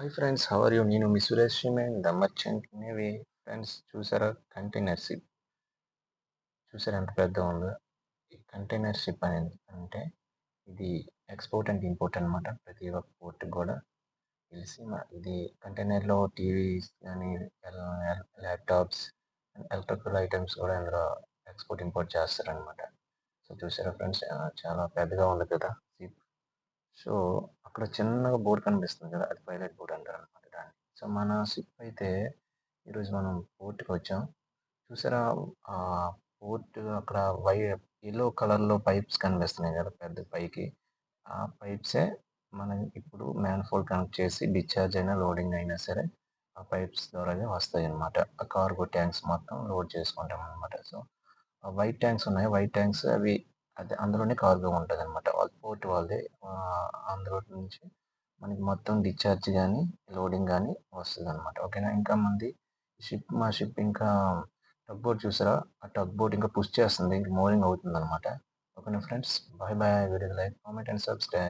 Hi friends, how are you? నేను మీ Suresh seaman the merchant navy. Friends, చూసారా container ship? చూసారా ఎంత పెద్దగా ఉందో? ఈ కంటైనర్ షిప్ అనేది అంటే ఇది ఎక్స్పోర్ట్ అండ్ ఇంపోర్ట్ అనమాట. ప్రతి ఒక్క పోర్ట్ కూడా తెలిసి ఇది కంటైనర్లో టీవీస్ కానీ ల్యాప్టాప్స్ ఎలక్ట్రికల్ ఐటమ్స్ కూడా అందులో ఎక్స్పోర్ట్ ఇంపోర్ట్ చేస్తారనమాట. సో చూసారా ఫ్రెండ్స్, చాలా పెద్దగా ఉంది కదా షిప్. సో అక్కడ చిన్నగా బోర్డు కనిపిస్తుంది కదా, అది పైలట్ బోర్డు అంటారు అనమాట దాన్ని. సో మన షిప్ అయితే ఈరోజు మనం పోర్ట్కి వచ్చాం. చూసారా, ఆ పోర్ట్ అక్కడ ఎల్లో కలర్లో పైప్స్ కనిపిస్తున్నాయి కదా పెద్ద పైకి. ఆ పైప్సే మనం ఇప్పుడు మ్యాన్ఫోల్డ్ కనెక్ట్ చేసి డిశ్చార్జ్ అయినా లోడింగ్ అయినా సరే ఆ పైప్స్ ద్వారానే వస్తాయి అన్నమాట. ఆ కార్గో ట్యాంక్స్ మొత్తం లోడ్ చేసుకుంటాం అనమాట. సో వైట్ ట్యాంక్స్ ఉన్నాయి. వైట్ ట్యాంక్స్ అవి అదే అందులోనే కార్గో ఉంటుంది అనమాట. వాళ్ళ పోర్ట్ వాళ్ళదే. అందులో నుంచి మనకి మొత్తం డిశ్చార్జ్ కానీ లోడింగ్ కానీ వస్తుంది అనమాట. ఓకేనా. ఇంకా మా షిప్ ఇంకా టగ్ బోట్ చూసారా, ఆ టగ్ బోట్ ఇంకా పుష్ చేస్తుంది, ఇంకా మూవింగ్ అవుతుంది అనమాట. ఓకేనా friends, bye bye. Video like, comment and subscribe.